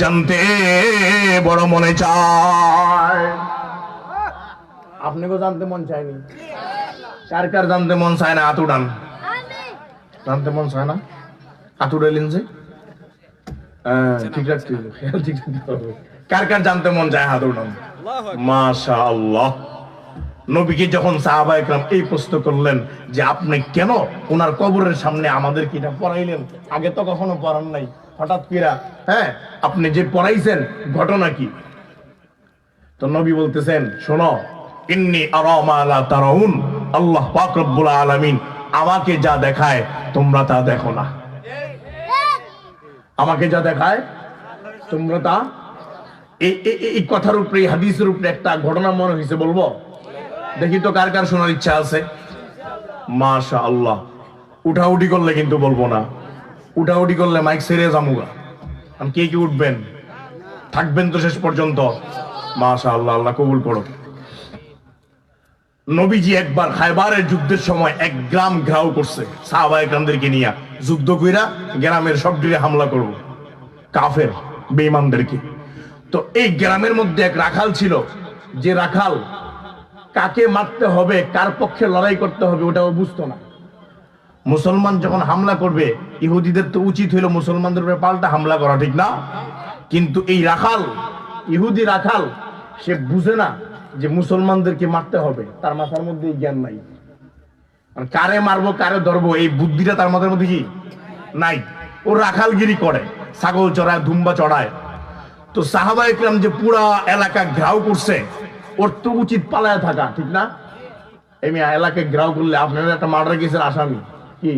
জানতে বড় মনে চায়। আপনাকে জানতে মন চায়নি? কার কার জানতে মন চায় না? হাত উঠান। জানতে মন চায় না? হাত উঠাইলেন যে? ঠিক রাখতে হবে, খেয়াল ঠিক রাখতে হবে। কার কার জানতে মন চায়? হাত উঠান। মাশাআল্লাহ। নবীকে যখন সাহাবায়ে কেরাম এই প্রশ্ন করলেন যে আপনি কেন ওনার কবরের সামনে আমাদের কিটা পড়াইলেন, আগে তো কখনো পড়ান নাই, হঠাৎ কিরা আপনি যে পড়াইছেন ঘটনা কি? তো নবী বলতেছেন, শোনো, ইন্নী আরা মা লা তারাউন, আল্লাহ পাক রব্বুল আলামিন আমাকে যা দেখায় তোমরা তা দেখো না। আমাকে যা দেখায় তোমরা তা, এই কথার উপরে, হাদিসের উপরে একটা ঘটনা মনে হয়েছে, বলবো? দেখি তো কার কার শোনার ইচ্ছা আছে। মাশাআল্লাহ। উঠাউঠি করলে কিন্তু বলবো না, উঠাউঠি করলে মাইক ছেড়ে যামুগা। কে কি উঠবেন? থাকবেন তো শেষ পর্যন্ত। মাশাআল্লাহ, আল্লাহ কবুল করো। নবীজি একবার খায়বারের যুদ্ধের সময় এক গ্রাম ঘেরাও করছে সাহাবায়ে কেরামদেরকে নিয়ে, যুদ্ধ কইরা গ্রামের সব দিকে হামলা করব কাফের বেঈমানদেরকে। তো এই গ্রামের মধ্যে এক রাখাল ছিল, যে রাখাল কাকে মারতে হবে, কার পক্ষে লড়াই করতে হবে ওটাও বুঝতো না। মুসলমান যখন হামলা করবে, ইহুদিদের তো উচিত হইল মুসলমানদের উপরে পাল্টা হামলা করা, ঠিক না? কিন্তু এই রাখাল, ইহুদি রাখাল, সে বুঝে না যে মুসলমানদেরকে মারতে হবে, তার মাথার মধ্যে জ্ঞান নাই। কারে মারবো কারে ধরবো এই বুদ্ধিটা তার মাথার মধ্যে কি নাই। ও রাখালগিরি করে, ছাগল চড়ায়, ধুম্বা চড়ায়। তো সাহাবায়ে কেরাম যে পুরা এলাকা ঘেরাও করছে, ওর তো উচিত পালায় থাকা, ঠিক না? এমনি এলাকায় ঘেরাও করলে আপনারা একটা মার্ডার কেসের আসামি, কি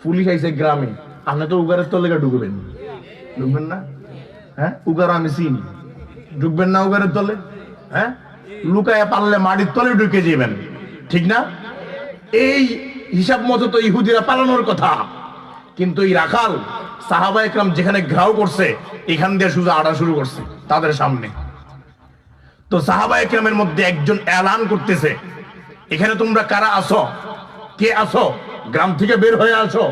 পুলিশ আইছে গ্রামে, আপনি তো উগারের তলে ঢুকবেন, ঢুকবেন না? উগার আমি চিনি, ঢুকবেন না উগারের তলে? লুকায় পারলে মাটির তলে ঢুকে যাবেন, ঠিক না? এই হিসাব মতো তো ইহুদিরা পালানোর কথা। কিন্তু এই রাখাল সাহাবায়ে কেরাম যেখানে ঘেরাও করছে, এখান দিয়ে সোজা আড়া শুরু করছে তাদের সামনে। তো সাহাবায়ে কেরামের মধ্যে একজন এলান করতেছে, এখানে তোমরা কারা আসো, কে আসো, গ্রাম থেকে বের হয়ে আসো।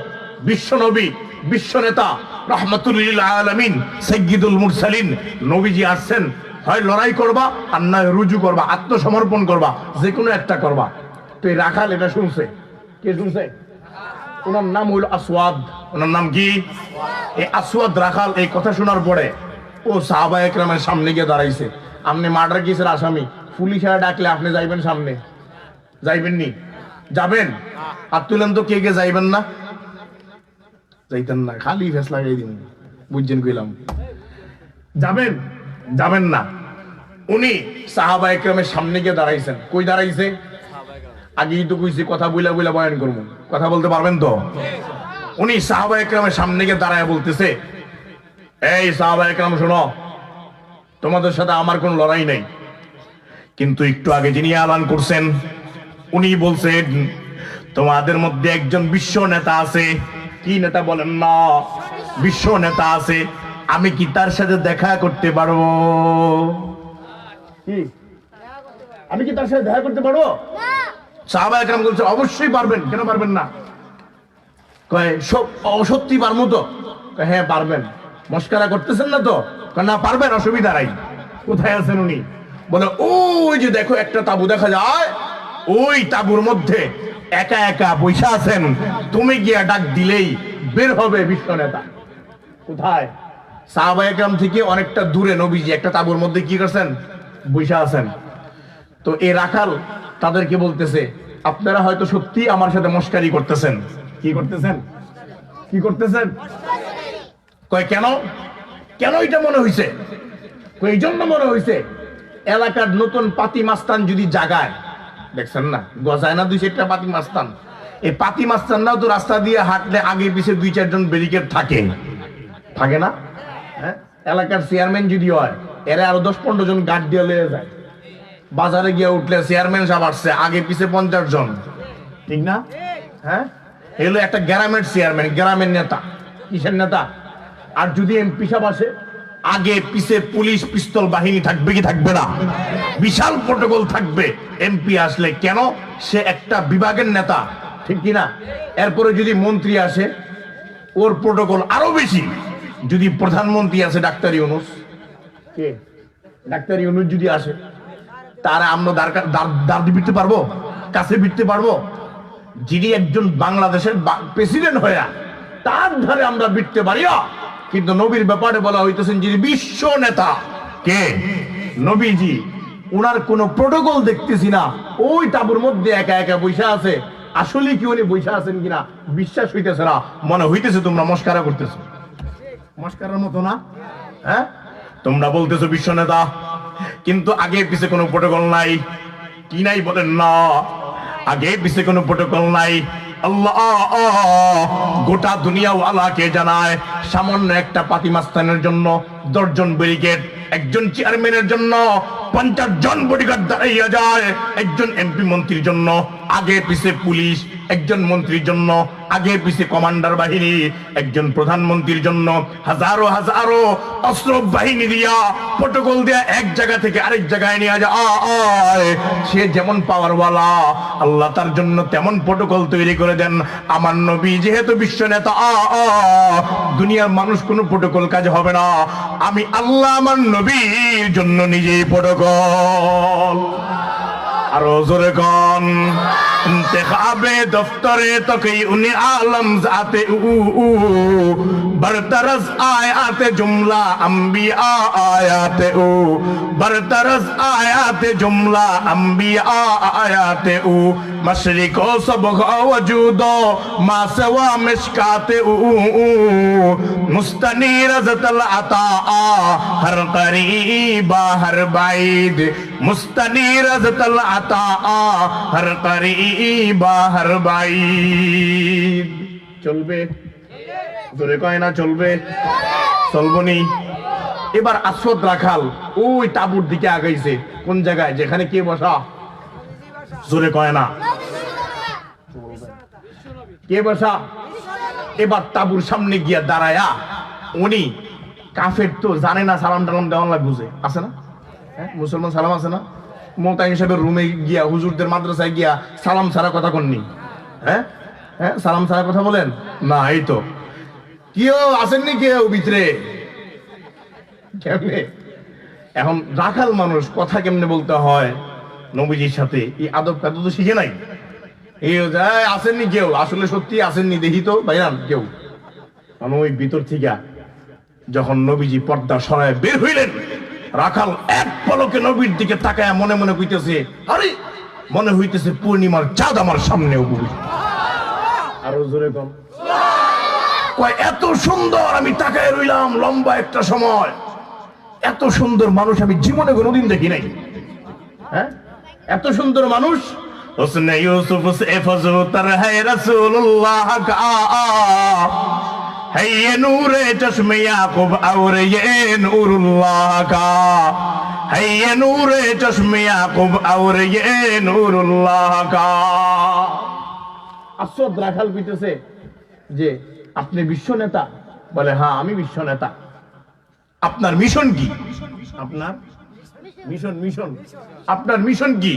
বিশ্ব নবী, বিশ্ব নেতা, রাহমাতুল লিল আলামিন, সাইয়্যিদুল মুরসালিন নবীজি আসছেন, হয় লড়াই করবা আর না রুজু করবা, আত্মসমর্পণ করবা, যে কোনো একটা করবা। তো এই রাখাল এটা শুনছে। কে শুনছে? ওনার নাম হইল আসওয়াদ। ওনার নাম কি? এই আসওয়াদ রাখাল এই কথা শোনার পরে ও সাহাবায়ে কেরামের সামনে গিয়ে দাঁড়াইছে। আপনি মার্ডার কেসের আসামি, পুলিশ ডাকলে আপনি যাইবেন সামনে? যাইবেন নি? যাবেন? আর তুলেন তো, কে কে যাইবেন না? যাইতেন না, খালি ফেস লাগাই দিন, বুঝছেন কইলাম? যাবেন? যাবেন না। উনি সাহাবায়ে কেরামের সামনে গিয়ে দাঁড়াইছেন। কই দাঁড়াইছে? আগেই তো কইছি কথা বইলা বইলা বয়ান করবো, কথা বলতে পারবেন তো? উনি সাহাবায়ে কেরামের সামনে গিয়ে দাঁড়ায় বলতেছে, এই সাহাবায়ে কেরাম শোনো, তোমাদের সাথে আমার কোন লড়াই নেই, কিন্তু একটু আগে যিনি এলান করছেন উনি বলছেন তোমাদের মধ্যে একজন বিশ্ব নেতা আছে। কি নেতা বলেন না? বিশ্ব নেতা আছে, আমি কি তার সাথে দেখা করতে পারবো? কি আমি কি তার সাথে দেখা করতে পারবো? সাহাবায়ে কেরাম বলছে অবশ্যই পারবেন, কেন পারবেন না? কয় সত্যি পারবো তো? হ্যাঁ পারবেন। মস্করা করতেছেন না তো? না পারবেন, অসুবিধা নাই। কোথায় আছেন উনি? বলে ওই যে দেখো একটা তাবু দেখা যায়, ওই তাবুর মধ্যে একা একা বৈশা আছেন, তুমি গিয়া ডাক দিলেই বের হবে বিশ্ব নেতা। কোথায়? সাহাবায়ে কেরাম থেকে অনেকটা দূরে নবীজি একটা তাবুর মধ্যে কি করছেন? বৈশা আছেন। তো এই রাখাল তাদেরকে বলতেছে, আপনারা হয়তো সত্যি আমার সাথে মস্কারি করতেছেন। কি করতেছেন? কি করতেছেন? কয় কেন? কেন এটা মনে হইছে? এই জন্য মনে হইছে, এলাকার নতুন পাতি মাস্তান যদি জাগায়, দেখছেন না গজায় না দুই চারটা পাতি মাস্তান, এই পাতি মাস্তানরাও তো রাস্তা দিয়ে হাঁটলে আগে পিছে দুই চারজন ব্যারিকেড থাকে, থাকে না? এলাকার চেয়ারম্যান যদি হয়, এরা আরো 10-15 জন গার্ড দিয়ে লয়ে যায়। বাজারে গিয়ে উঠলে চেয়ারম্যান সাহেব আসছে, আগে পিছে 50 জন, ঠিক না? এগুলো একটা গ্রামের চেয়ারম্যান, গ্রামের নেতা। কিসের নেতা? আর যদি এমপি সাহেব আসে, আগে পিছে পুলিশ পিস্তল বাহিনী থাকবে কি থাকবে না? বিশাল প্রটোকল থাকবে এমপি আসলে। কেন? সে একটা বিভাগের নেতা, ঠিক কিনা? এরপরে যদি মন্ত্রী আসে, ওর প্রটোকল আরো বেশি। যদি প্রধানমন্ত্রী আছে ডাক্তার ইউনূস, কে ডাক্তার ইউনূস যদি আসে, তারা আমরা দাঁড় বিটতে পারবো, কাছে বিটতে পারবো? যিনি একজন বাংলাদেশের প্রেসিডেন্ট হয়ে তার ধারে আমরা বিটতে পারিও। কিন্তু নবীর ব্যাপারে বলা হইতেছেন যিনি বিশ্ব নেতা, কে? নবীজি। উনার কোন প্রোটোকল দেখতেছি না, ওই তাবুর মধ্যে একা একা বৈশা আছে। আসলে কি উনি বৈশা আছেন কিনা বিশ্বাস হইতেছে না, মনে হইতেছে তোমরা মস্কারা করতেছো। মস্কারার মতো না? হ্যাঁ, তোমরা বলতেছো বিশ্ব নেতা, কিন্তু আগে পিছে কোনো প্রোটোকল নাই। কি নাই বলেন না? আগে পিছে কোনো প্রোটোকল নাই। আল্লাহ গোটা দুনিয়াওয়ালাকে জানায়, সামান্য একটা পাতিমাস্তানের জন্য 10 জন ব্যারিকেড, একজন চেয়ারম্যানের জন্য 50 জন বডিগার্ড দাঁড়াইয়া যায়, একজন এমপি মন্ত্রীর জন্য আগে পিছে পুলিশ, একজন মন্ত্রীর জন্য আগে পিছে কমান্ডার বাহিনী, একজন প্রধানমন্ত্রীর জন্য হাজারো হাজারো অস্ত্র বাহিনী দিয়া প্রোটোকল দিয়া এক জায়গা থেকে আরেক জায়গায় নিয়ে যায়। সে যেমন পাওয়ারওয়ালা, আল্লাহ তার জন্য তেমন প্রোটোকল তৈরি করে দেন। আমার নবী যেহেতু বিশ্ব নেতা, দুনিয়ার মানুষ কোনো প্রোটোকল কাজ হবে না। আমি আল্লাহ আমার নবীর জন্য নিজেই প্রোটোকল। আরো জোরে কন। इंतखाबे दफ्तरे तकी उन्हें आलम जाते बरतरस आयाते जुमला अंबिया आयाते बरतरस आयाते जुमला अंबिया आयाते मशरिको सब वजूदो मासवा मिशकाते मुस्तनीरज़तल अता हर करीबा हर बाइद मुस्तनीरज़तल अता हर करीबा हर बाइद। চলবে? জোরে কয় না চলবে? চলবনি? এবার আসওয়াদ রাখাল ওই তাঁবুর দিকে আগাইছে। কোন জায়গায়? যেখানে কে বসা? জোরে কয় না? কে বসা? এবার তাঁবুর সামনে গিয়া দাঁড়ায়া উনি, কাফের তো জানে না সালাম টালাম দেওয়ান লাগবে, আছে না? হ্যাঁ, মুসলমান সালাম আছে না? মোতায়েন সাহেবের রুমে গিয়া, হুজুরদের মাদ্রাসায় গিয়া সালাম ছাড়া কথা কননি? হ্যাঁ হ্যাঁ, সালাম ছাড়া কথা বলেন না? এই তো কেউ আসেননি, কেউ ভিতরে কেমনে? এখন রাখাল মানুষ কথা কেমনে বলতে হয় নবীজির সাথে, এই আদব কাদব তো শিখে নাই। এই আসেননি কেউ, আসলে সত্যি আসেননি, দেখি তো ভাইরান কেউ। ওই ভিতর থেকে যখন নবীজি পর্দা সরায় বের হইলেন, রাখাল এক পলকে নবীর দিকে তাকায় মনে মনে কইতেছে, আরে মনে হইতেছে পূর্ণিমার চাঁদ আমার সামনে উপবিষ্ট। আরো জোরে কম। কয় এত সুন্দর আমি তাকায় রইলাম লম্বা একটা সময়, এত সুন্দর মানুষ আমি জীবনে কোনোদিন দেখি নাই। হ্যাঁ, এত সুন্দর মানুষ। হুসনে ইউসুফ সে ফজুতর है रसूलुल्लाह का है ये नूरे चश्मे याकूब और ये नूरुल्लाह का है ये नूरे चश्मे याकूब और ये नूरुल्लाह का। আসওয়াদ রাখাল কইতেছে যে আপনি বিশ্ব নেতা? বলে হ্যাঁ আমি বিশ্ব নেতা। আপনার মিশন কি? আপনার মিশন আপনার মিশন কি?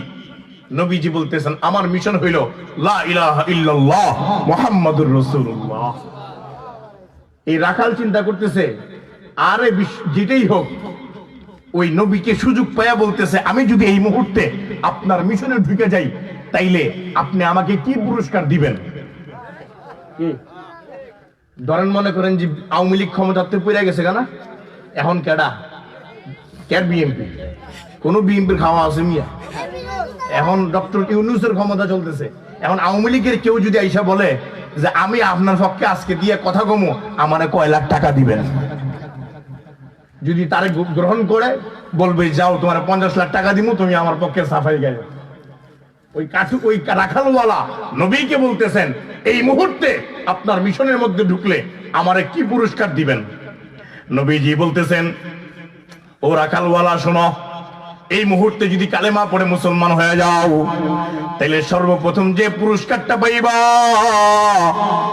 নবীজি বলতেছেন আমার মিশন হইল লা ইলাহা ইল্লাল্লাহ মুহাম্মাদুর রাসূলুল্লাহ। এই রাখাল চিন্তা করতেছে আরে যেটাই হোক, ওই নবীকে সুযোগ পায়া বলতেছে আমি যদি এই মুহূর্তে আপনার মিশনে ঢুকে যাই তাইলে আপনি আমাকে কি পুরস্কার দিবেন? ধরেন মনে করেন যে আওয়ামী লীগ ক্ষমতাতে পড়ে গেছে কেনা, এখন কেডা কের বিএনপি, কোন বিএনপির খাওয়া আছে মিয়া? এখন ডক্টর ইউনূসের ক্ষমতা চলতেছে। এখন আওয়ামী লীগের কেউ যদি আইসা বলে যে আমি আপনার পক্ষে আজকে দিয়ে কথা কমো, আমারে কয় লাখ টাকা দিবেন, যদি তারে গ্রহণ করে বলবে যাও তোমার 50 লাখ টাকা দিব, তুমি আমার পক্ষে সাফাই গাইবে। ওই রাখালওয়ালা নবীকে বলতেছেন এই মুহূর্তে আপনার মিশনের মধ্যে ঢুকলে আমারে কি পুরস্কার দিবেন? নবীজি বলতেছেন ও রাখালওয়ালা শোনো, এই মুহূর্তে যদি কালেমা পড়ে মুসলমান হয়ে যাও তাহলে সর্বপ্রথম যে পুরস্কারটা পাইবা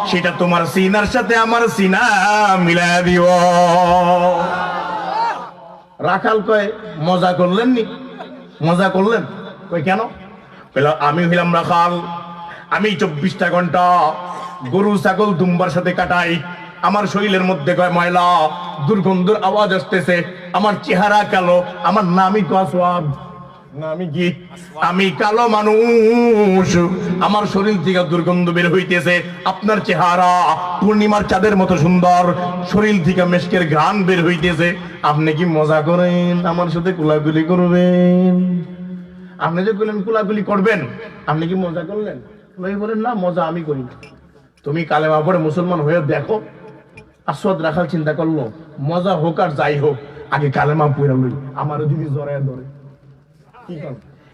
সেটা তোমার সিনার সাথে আমার সিনা মিলায়া দিও। রাখাল কয় মজা করলেন নি? মজা করলেন? কই কেন? আমি হইলাম রাখাল, আমি 24টা ঘন্টা গরু ছাগল দুম্বার সাথে কাটাই, আমার শরীরের মধ্যে ময়লা, দুর্গন্ধর আওয়াজ আসতেছে, আমার চেহারা কালো, আমার নামই তো আসওয়াদ, আমি কি আমি কালো মানুষ, আমার শরীর থেকে দুর্গন্ধ বের হইতেছে, আপনার চেহারা পূর্ণিমার চাঁদের মতো সুন্দর, শরীর থেকে মেশকের ঘ্রাণ বের হইতেছে, আপনি কি মজা করেন আমার সাথে কোলাকুলি করবেন? আপনি যে বললেন কোলাকুলি করবেন, আপনি কি মজা করলেন? বলেন না, মজা আমি করি না। তুমি কালেমা পড়ে মুসলমান হয়ে দেখো। আসওয়াদ রাখাল চিন্তা করলো, মজা হোক আর যাই হোক, আগে কালেমা পড়ে লই, আমারও যদি জড়ায় ধরে।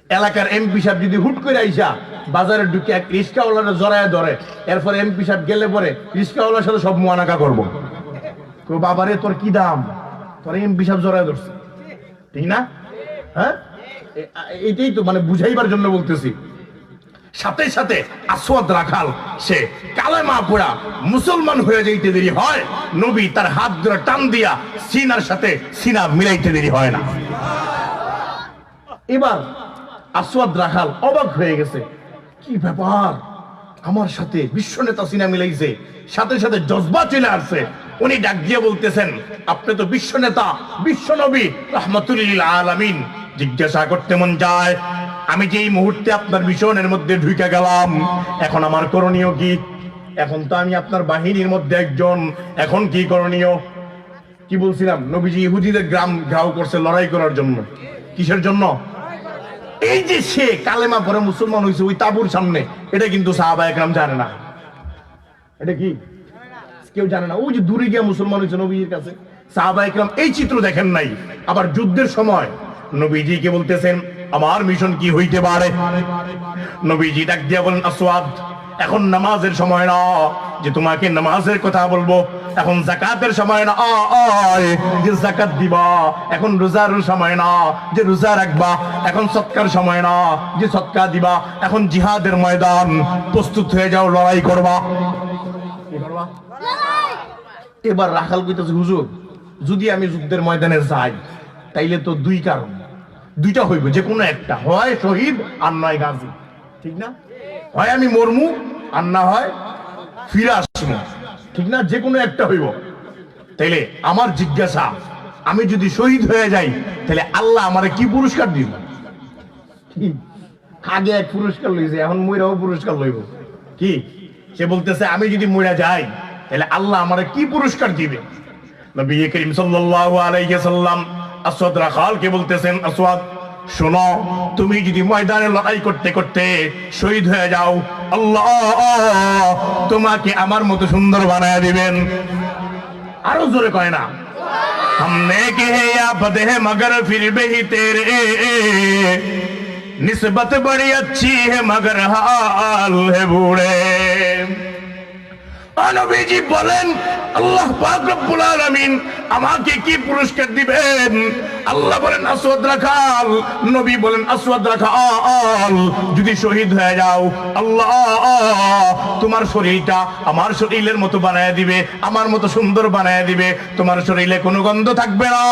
এলাকার এমপি সাহেব যদি হুট করে আইসা বাজারে ঢুকে এক রিস্কাওয়ালার জড়ায় ধরে, এরপর এমপি সাহেব গেলে পরে রিস্কাওয়ালার সাথে সব মুয়ানাকা করবো, বাবারে তোর কি দাম, তোর এমপি সাহেব জড়ায় ধরছে, ঠিক না? হ্যাঁ, এটাই তো মানে বুঝাইবার জন্য বলতেছি। সাথে সাথে আসওয়াদ রাখাল সে কালেমা পড়া মুসলমান হয়ে যাইতে দেরি হয়, নবী তার হাত ধরে টান দিয়া সিনার সাথে সিনা মিলাইতে দেরি হয় না। এবার আসওয়াদ রাখাল অবাক হয়ে গেছে, কি ব্যাপার, আমার সাথে বিশ্ব নেতা সিনা মিলাইছে, সাথে সাথে জজবা চলে আসছে। উনি ডাক দিয়ে বলতেছেন, আপনি তো বিশ্ব নেতা, বিশ্ব নবী রাহমাতুল লিল আলামিন, জিজ্ঞাসা করতে মন যায়, আমি যে এই মুহূর্তে আপনার মিশনের মধ্যে ঢুকে গেলাম, এখন আমার করণীয় কি? এখন তো আমি আপনার বাহিনীর মধ্যে একজন, এখন কি করণীয়? কি বলছিলাম, নবীজি ইহুদিদের গ্রাম ঘাও করছে লড়াই করার জন্য। কিসের জন্য? এই যে সে কালেমা পরে মুসলমান হয়েছে ওই তাবুর সামনে, এটা কিন্তু সাহাবায়ে কেরাম জানে না। এটা কি কেউ জানে না? ওই যে দূরে গিয়ে মুসলমান হয়েছে নবীজির কাছে, সাহাবায়ে কেরাম এই চিত্র দেখেন নাই। আবার যুদ্ধের সময় নবীজিকে বলতেছেন, আমার মিশন কি হইতে পারে? নবীজি ডাক দিয়া বলেন, আসওয়াদ, এখন নামাজের সময় না যে তোমাকে নামাজের কথা বলবো, এখন যাকাতের সময় না যে যাকাত দিবা, এখন রোজার সময় না যে রোজা রাখবা, এখন সৎকার সময় না যে সৎকা দিবা, এখন জিহাদের ময়দান, প্রস্তুত হয়ে যাও, লড়াই করবা। কি করবা? এবার রাখাল কইতেছে, হুজুর যদি আমি যুদ্ধের ময়দানে যাই তাইলে তো দুই কারণ, দুইটা হইব, যে কোনো একটা, হয় শহীদ আর নয় গাজী, ঠিক না? হয় আমি মরমু আর না হয় ফিরে আসবো, ঠিক না? যে কোনো একটা হইব। তাইলে আমার জিজ্ঞাসা, আমি যদি শহীদ হয়ে যাই তাহলে আল্লাহ আমারে কি পুরস্কার দিব? আগে এক পুরস্কার লইছে, এখন মইরাও পুরস্কার লইব। কি? সে বলতেছে, আমি যদি মইরা যাই তাহলে আল্লাহ আমারে কি পুরস্কার দিবে? নবী করিম সাল্লাল্লাহু আলাইহি সাল্লাম আসওয়াদ রাখালকে বলতেছেন, আসওয়াদ শোনো, তুমি যদি ময়দানে লড়াই করতে করতে শহীদ হয়ে যাও, আল্লাহ তোমাকে আমার মতো সুন্দর বানায় দিবেন। আরো জোরে কয় না, हमने के या बदे मगर फिर भी तेरे निस्बत बड़ी अच्छी है मगर हाल है बूढ़े। নবীজি বলেন, আল্লাহ পাক রব্বুল আলামিন আমাকে কি পুরস্কার দিবেন? আল্লাহ বলেন আসওয়াদ রাখাল, নবী বলেন আসওয়াদ রাখাল, যদি শহীদ হয়ে যাও আল্লাহ তোমার শরীরটা আমার শরীরের মতো বানায় দিবে, আমার মতো সুন্দর বানায় দিবে, তোমার শরীরে কোনো গন্ধ থাকবে না,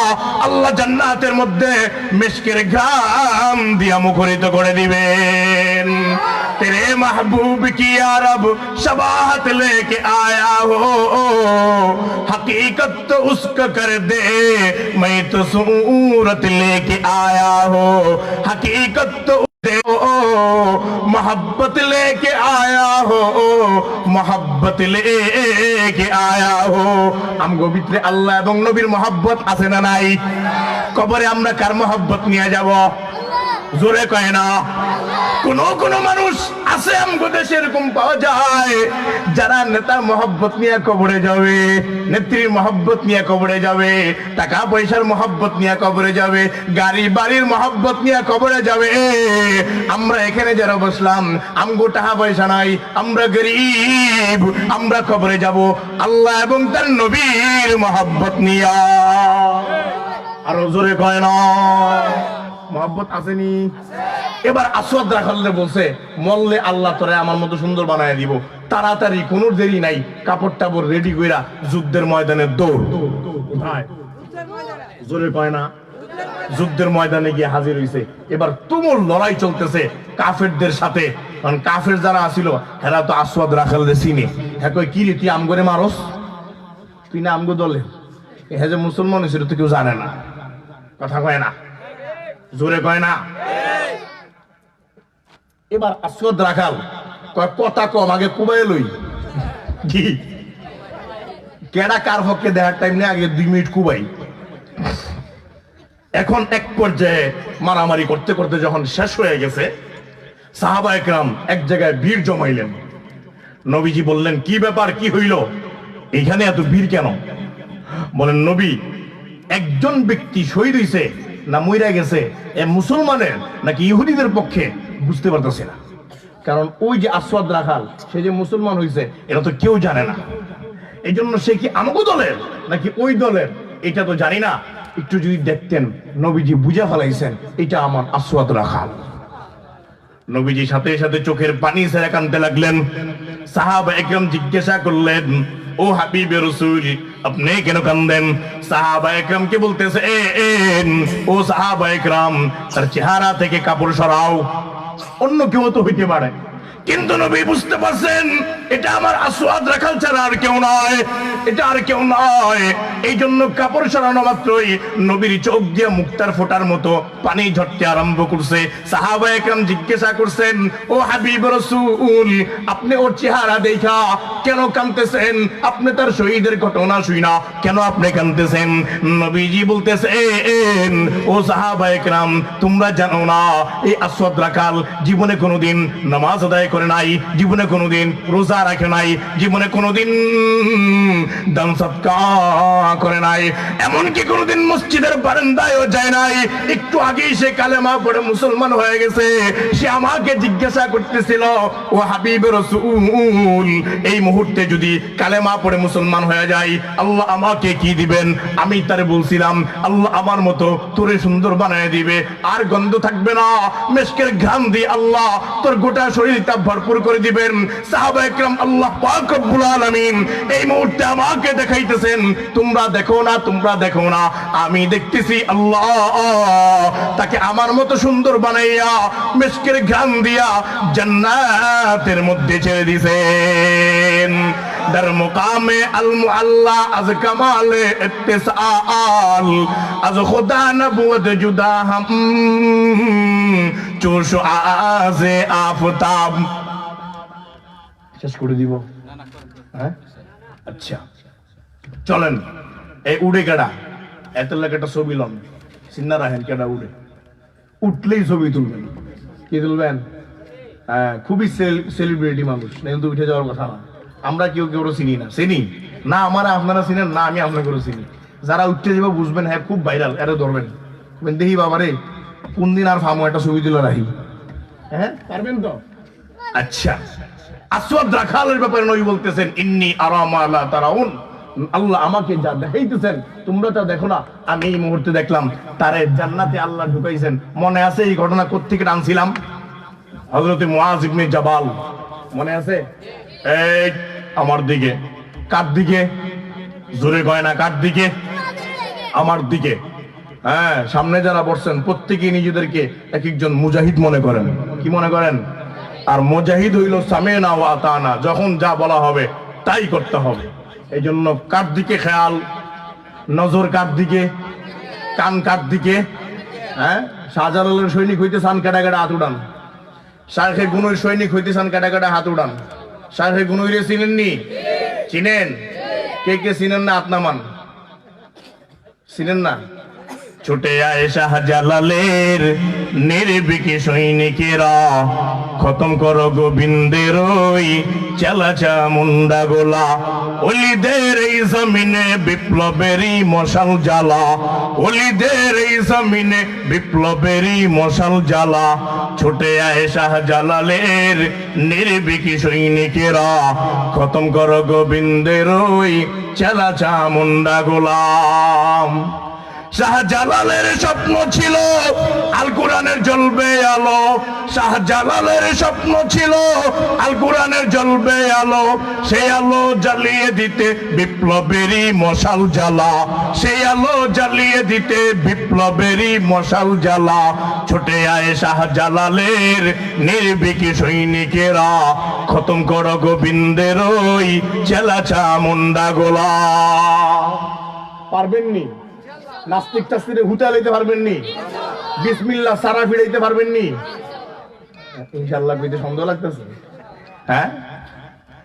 আল্লাহ জান্নাতের মধ্যে মিশকের ঘ্রাণ দিয়া মুখরিত করে দিবেন। तेरे महबूब की यारब शबाहत लेके आया हो, हकीकत तो उसका कर दे, मैं तो सूरत लेके आया हो, हकीकत तो दे, मोहब्बत लेके आया हो, मोहब्बत लेके आया हो। আমগো ভিতরে আল্লাহ এবং নবীর মোহাব্বত আছে না নাই? কবরে আমরা কার মোহাব্বত নিয়ে যাব? জোরে কয় না। কোন মানুষ আছে আমগো দেশে এরকম পাওয়া যায় যারা নেতার মহব্বত নিয়ে কবরে যাবে, নেত্রীর মহব্বত নিয়ে কবরে যাবে, টাকা পয়সার মহব্বত নিয়ে কবরে যাবে, গাড়ি বাড়ির মহব্বত নিয়ে কবরে যাবে। আমরা এখানে যারা বসলাম, আমগো টাকা পয়সা নাই, আমরা গরিব, আমরা কবরে যাব আল্লাহ এবং তার নবীর মহব্বত নিয়া। আরো জোরে কয় না, মহব্বত আসেনি? এবার আসওয়াদ রাখালে বলছে, মরলে আল্লাহ তোরে আমার মতো সুন্দর বানায় দিব, তাড়াতাড়ি কোনো দেরি নাই, কাপড় টাপড় রেডি কইরা যুদ্ধের ময়দানে দৌড়। কোথায়? জোরে কয় না। যুদ্ধের ময়দানে গিয়ে হাজির হইছে। এবার তুমুল লড়াই চলতেছে কাফেরদের সাথে, কারণ কাফের যারা আসিল এরা তো আসওয়াদ রাখালে চিনে। হ্যাঁ কই, কি রে তুই আম করে মারস? তুই না আমগো দলের, হ্যাঁ যে মুসলমান হয়েছিল তো কেউ জানে না, কথা কয় না, জোরে কয় না। এবার আসওয়াদ রাখাল কয় কথা কম, আগে কুবাই লই। কি কেডা কার পক্ষে দেখার টাইম নেই, আগে 2 মিনিট কুবাই। এখন এক পর্যায়ে মারামারি করতে করতে যখন শেষ হয়ে গেছে, সাহাবা একরাম এক জায়গায় ভিড় জমাইলেন। নবীজি বললেন, কি ব্যাপার, কি হইল, এইখানে এত ভিড় কেন? বলেন, নবী, একজন ব্যক্তি শহীদ হইছে না মইরা গেছে, এ মুসলমানের নাকি ইহুদিদের পক্ষে বুঝতে পারতেছে না। কারণ ওই যে আসওয়াদ রাখাল, সে যে মুসলমান হইছে এটা তো কেউ জানে না। এই জন্য সে কি আমগো দলের নাকি ওই দলের এটা তো জানি না। একটু যদি দেখতেন, নবীজি বুঝা ফেলাইছেন এটা আমার আসওয়াদ রাখাল। নবীজি সাথে সাথে চোখের পানি ছেড়ে কাঁদতে লাগলেন। সাহাবা একরাম জিজ্ঞাসা করলেন, ও হাবিবে রাসূল, আপনি কেন কাঁদেন? সাহাবা একরামকে বলতেছে, ও সাহাবা একরাম, তার চেহারা থেকে কাপড় সরাও। অন্য কেউ তো হইতে পারে, কিন্তু নবী বুঝতে পারছেন এটা আমার আসওয়াদ রাখাল ছাড়া আর কেউ নয়, এটা আর কেউ নয়। এই জন্য কাপড় সরানো মাত্রই নবীর চোখ দিয়ে মুক্তার ফোটার মতো পানি ঝরতে আরম্ভ করছে। সাহাবা একরাম জিজ্ঞাসা করছেন, ও হাবিব রাসূল, আপনি ওর চেহারা দেখা কেন কাঁদতেছেন? আপনি তার শহীদের ঘটনা শুই না কেন আপনি কাঁদতেছেন? নবীজি বলতেছে, ও সাহাবা একরাম, তোমরা জানো না এই আসওয়াদ রাখাল জীবনে কোনোদিন নামাজ আদায় করে নাই, জীবনে কোনোদিন রোজা রাখে নাই, জীবনে কোনোদিন দান সদকা করে নাই, এমনকি কোনোদিন মসজিদের বারান্দায়ও যায় নাই। একটু আগেই সে কালেমা পড়ে মুসলমান হয়ে গেছে। সে আমাকে জিজ্ঞাসা করতেছিল, ও হাবিব রাসূল, এই মুহূর্তে যদি কালেমা পড়ে মুসলমান হয়ে যায় আল্লাহ আমাকে কি দিবেন? আমি তারে বলছিলাম, আল্লাহ আমার মতো তোরে সুন্দর বানায় দিবে, আর গন্ধ থাকবে না, মেশকের ঘ্রাণ দিয়ে আল্লাহ তোর গোটা শরীরটা ভরপুর করে দিবেন। সাহাবা একরাম, আল্লাহ পাক রব্বুল আলামিন এই মুহূর্তে আমাকে দেখাইতেছেন, তোমরা দেখো না, তোমরা দেখো না, আমি দেখতেছি আল্লাহ তাকে আমার মতো সুন্দর বানাইয়া মিশকের ঘ্রাণ দিয়া জান্নাতের মধ্যে ছেড়ে দিয়েছেন। در مقام المعلا از کمال اتصال از خدا نبود جدا ہم چوش آز آفتاب শেষ করে দিব। হ্যাঁ, আচ্ছা চলেন। এই উড়ে কেডা, এত লাগে একটা ছবি লন, চিন্না রাখেন কেডা উড়ে, উঠলেই ছবি তুলবেন। কি তুলবেন? হ্যাঁ, খুবই সেলিব্রিটি মানুষ, কিন্তু উঠে যাওয়ার কথা না। আমরা কেউ কেউ চিনি না, চিনি না, আমারা আপনারা চিনেন না, আমি আপনাকে চিনি। যারা উঠতে যাবো বুঝবেন, হ্যাঁ খুব ভাইরাল, এরা ধরবেন, দেখি বাবারে কোন দিন আর ফার্মো একটা ছবি তুলে রাখি। হ্যাঁ, পারবেন তো? আচ্ছা, আসওয়াদ রাখালের ব্যাপারে নবী বলতেছেন, ইন্নী আরা মা লা তারাউন, আল্লাহ আমাকে যা দেখাইতেছেন তোমরা তা দেখো না, আমি এই মুহূর্তে দেখলাম তারে জান্নাতে আল্লাহ ঢুকাইছেন। মনে আছে এই ঘটনা কোত্থেকে আনছিলাম? হযরত মুআয ইবনে জাবাল, মনে আছে? এই আমার দিকে, কার দিকে? জোরে কয় না, কার দিকে? আমার দিকে। হ্যাঁ, সামনে যারা বসছেন প্রত্যেকেই নিজেদেরকে এক একজন মুজাহিদ মনে করেন। কি মনে করেন? আর মুজাহিদ হইল সামেনা ওয়া আতানা, যখন যা বলা হবে তাই করতে হবে। এই জন্য কার দিকে খেয়াল, নজর কার দিকে, কান কার দিকে? হ্যাঁ, শাহজালালের সৈনিক হইতে চান কাটা কাটা হাত উড়ান, শাইখে গুনৈর সৈনিক হইতে চান কাটা কাটা হাত উড়ান। শাইখে গুনৈরে চিনেননি? চিনেন? কে কে চিনেন না? আপনামান চিনেন না? ছুটে আয় শাহজালালের নির্ভীক সৈনিকেরা, খতম করো গোবিন্দের ওই চালাচা মুন্ডা গোলা। ওলিদের এই জমিনে বিপ্লবেরই মশাল জ্বালা, ওলিদের এই জমিনে বিপ্লবেরই মশাল জ্বালা। ছুটে আয় শাহজালালের নির্ভীক সৈনিকেরা, খতম করো গোবিন্দের ওই চালাচা মুন্ডা গোলাম। শাহজালালের স্বপ্ন ছিল আল কোরআনের জ্বলবে আলো, শাহজালালের স্বপ্ন ছিল আল কোরআনের জ্বলবে আলো, সেই আলো জ্বালিয়ে দিতে বিপ্লবেরই মশাল জ্বালা, সেই আলো জ্বালিয়ে দিতে বিপ্লবেরই মশাল জ্বালা। ছুটে আয় শাহজালালের নির্ভীক সৈনিকেরা, খতম করো গোবিন্দের ওই চেলা চামুন্ডা গোলা। পারবেননি? নাস্তিক টাস্তিরে হুতা লইতে পারবেননি? বিসমিল্লাহ সারা ফিরাইতে পারবেননি? ইনশাআল্লাহ কইতে সন্দেহ লাগতেছে। হ্যাঁ,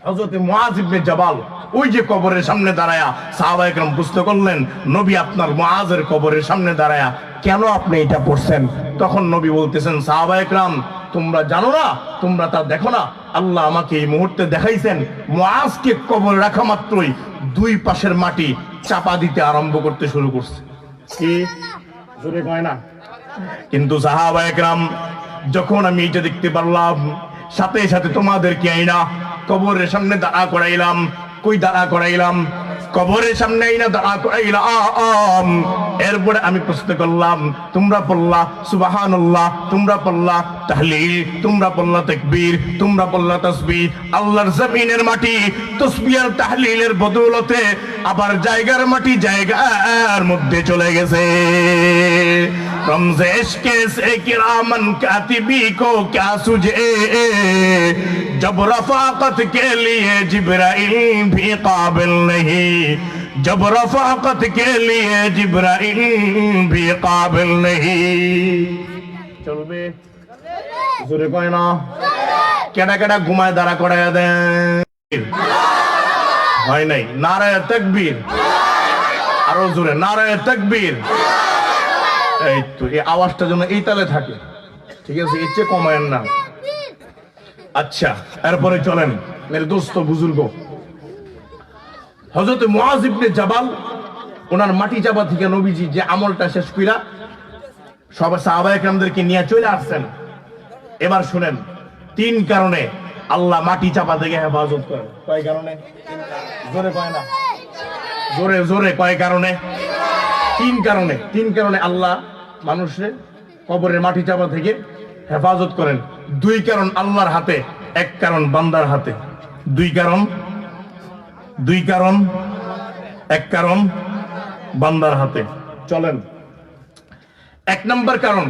হযরত মুআয ইবনে জাবাল ওই যে কবরের সামনে দাঁড়ায়া সাহাবায়ে কেরাম প্রশ্ন করলেন, নবী আপনার মুআযের কবরের সামনে দাঁড়ায়া কেন আপনি এটা পড়ছেন? তখন নবী বলতেছেন, সাহাবায়ে কেরাম তোমরা জানো না, তোমরা তা দেখো না, আল্লাহ আমাকে এই মুহূর্তে দেখাইছেন মুআযকে কবরে রাখা মাত্রই দুই পাশের মাটি চাপা দিতে আরম্ভ করতে শুরু করছে। কি জোরে কয় না? কিন্তু সাহাবায়ে কেরাম যখন আমি এটা দেখতে পারলাম, সাথে সাথে তোমাদেরকে আইনা কবরের সামনে দাঁড়া করাইলাম। কই দাঁড়া করাইলাম? কবরের সামনে আইনা দাঁড়া করাইলাম। এরপরে আমি প্রশ্ন করলাম, তোমরা পড়লা সুবহানাল্লাহ, তোমরা পড়লা তাহলিল, তোমরা পড়লা তাকবীর, তোমরা পড়লা তাসবিহ। আল্লাহর জমিনের মাটি তাসবিহ আর তাহলিলের বদৌলতে আবার জায়গার মাটি জায়গার মধ্যে চলে গেছে। रमज़े इश्क़ से किरामन कातिबी को क्या सुझे, जब रफ़ाक़त के लिए जिब्राइल भी काबिल नहीं, जब रफ़ाक़त के लिए जिब्राइल भी काबिल नहीं। चलबे जोरे कय ना? केडा केडा घुमाय दाঁড়া করায়া দেন? হয় নাই? নারায়ে তাকবীর, আরো জোরে নারায়ে তাকবীর। এই তো এই আওয়াজটা যেন এই তালে থাকে, ঠিক আছে? এর চেয়ে কমায়েন না। আচ্ছা, এরপরে চলেন মেরে দোস্ত বুজুর্গ, হযরত মুআয ইবনে জাবাল ওনার মাটি চাপা থেকে নবীজি যে আমলটা শেষ কইরা সব সাহাবায়ে কেরামদেরকে নিয়ে চলে আসছেন। এবার শুনেন, তিন কারণে আল্লাহ মাটি চাপা থেকে হেফাজত করেন। কয় কারণে? জোরে কয় না? জোরে জোরে কয় কারণে? তিন কারণে। তিন কারণে আল্লাহ মানুষের কবরের মাটি চাপা থেকে হেফাজত করেন। দুই কারণ আল্লাহর হাতে, এক কারণ বান্দার হাতে। দুই কারণ, দুই কারণ, এক কারণ বান্দার হাতে। চলেন, এক নম্বর কারণ,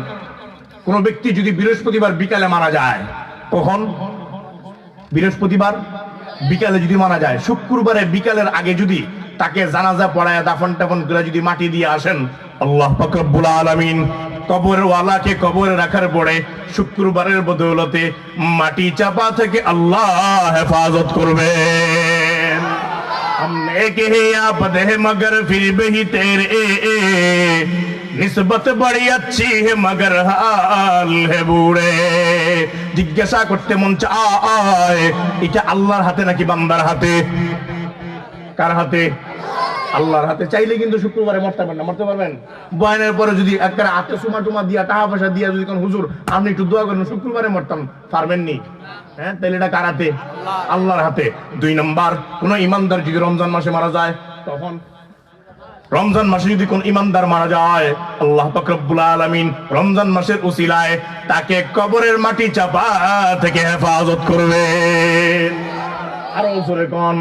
কোন ব্যক্তি যদি বৃহস্পতিবার বিকালে মারা যায়, কখন? বৃহস্পতিবার বিকালে যদি মারা যায়, শুক্রবারে বিকালের আগে যদি তাকে জানাজা পড়ায় দাফন টাফন করে যদি মাটি দিয়ে আসেন, আল্লাহ পাক রব্বুল আলামিন কবরের ওয়ালাকে কবরে রাখার পরে শুক্রবারের বদৌলতে মাটি চাপা থেকে আল্লাহ হেফাজত করবেন। हमने के या बद है मगर फिर भी तेरे निस्बत बड़ी अच्छी है मगर हाल है बुरे। জিজ্ঞাসা করতে মন চায়, এটা আল্লাহর হাতে নাকি বান্দার হাতে? কার হাতে? আল্লাহর হাতে। চাইলে কিন্তু শুক্রবারে মরতে পারবেন না, মরতে পারবেন? বয়ানের পরে যদি একটা হাতে সুমা টুমা দিয়া টাকা পয়সা দিয়া যদি কোন হুজুর আপনি একটু দোয়া করেন শুক্রবারে মরতাম, পারবেননি? হ্যাঁ, তাহলে এটা কার হাতে? আল্লাহর হাতে। দুই নাম্বার, কোন ইমানদার যদি রমজান মাসে মারা যায়, তখন রমজান মাসে যদি কোন ইমানদার মারা যায়, আল্লাহ পাক রব্বুল আলামিন রমজান মাসের উসিলায় তাকে কবরের মাটি চাপা থেকে হেফাজত করবেন। আরো জোরে কোন?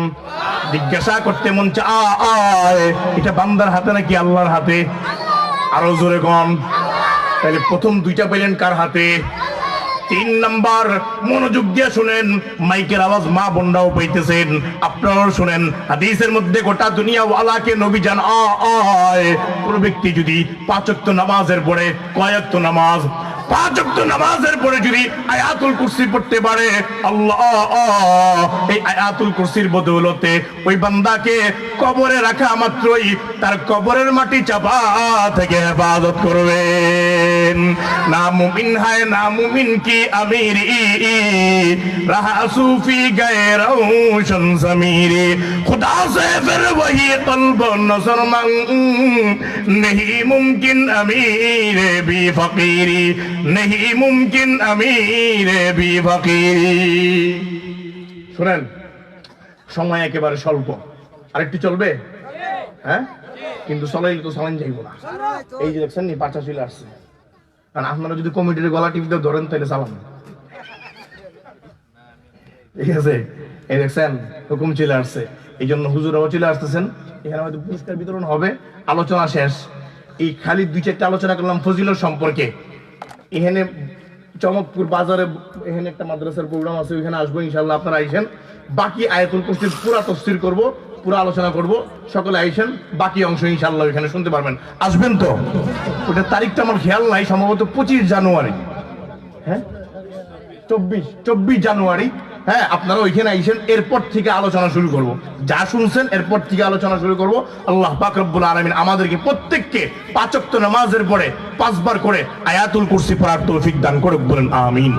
জিজ্ঞাসা করতে মন চায়, এটা বান্দার হাতে নাকি আল্লাহর হাতে? আরো জোরে কোন? তাহলে প্রথম দুইটা পেলেন কার হাতে? তিন নাম্বার, মনোযোগ দিয়ে শুনেন, মাইকের আওয়াজ মা বোনরাও পাইতেছেন, আপনারাও শুনেন। হাদিসের মধ্যে গোটা দুনিয়া ওয়ালাকে নবী জান আয়, কোন ব্যক্তি যদি 5 ওয়াক্ত নামাজের পরে, কয় ওয়াক্ত নামাজ? 5 ওয়াক্ত নামাজের পরে যদি আয়াতুল কুরসি পড়তে পারে, আল্লাহ এই আয়াতুল কুরসির বদৌলতে ওই বান্দাকে কবরে রাখা মাত্রই তার কবরের মাটি চাপা থেকে হেফাজত করবেন। না মুমিন হায় না মুমিন কি আমিরি, रहा सूफी गए रोशन ज़मीरे, खुदा से फिर वही क़ल्ब नज़र मंग, नहीं मुमकिन अमीर भी फ़कीरी, नहीं मुमकिन अमीर भी फ़कीरी। শুনেন, সময় একেবারে স্বল্প, আরেকটু চলবে? হ্যাঁ, কিন্তু চলাইলে তো চালান যাইব না। এই যে দেখছেন নি পাঁচা চলে আসছে, কারণ আপনারা যদি কমিটির গলা টিপতে ধরেন তাহলে চালান, ঠিক আছে? এই দেখছেন হুকুম চলে আসছে, এই জন্য হুজুরাও চলে আসতেছেন। এখানে হয়তো পুরস্কার বিতরণ হবে, আলোচনা শেষ। এই খালি 2-4টা আলোচনা করলাম ফজিলত সম্পর্কে। এখানে চমকপুর বাজারে এখানে একটা মাদ্রাসার প্রোগ্রাম আছে, ওইখানে আসবো ইনশাল্লাহ, আপনারা আইসেন। বাকি আয়াতুল কুরসির পুরা তফসির করব, পুরা আলোচনা করব, সকলে আইসেন। বাকি অংশ ইনশাল্লাহ ওইখানে শুনতে পারবেন। আসবেন তো? ওটা তারিখটা আমার খেয়াল নাই, সম্ভবত 25 জানুয়ারি। হ্যাঁ, 24 জানুয়ারি। হ্যাঁ, আপনারা ওইখানে আইসেন। এরপর থেকে আলোচনা শুরু করব, যা শুনছেন এরপর থেকে আলোচনা শুরু করব। আল্লাহ পাক রব্বুল আলামিন আমাদেরকে প্রত্যেককে 5 ওয়াক্ত নামাজের পরে 5 বার করে আয়াতুল কুরসি পড়ার তৌফিক দান করুক, বলেন আমিন।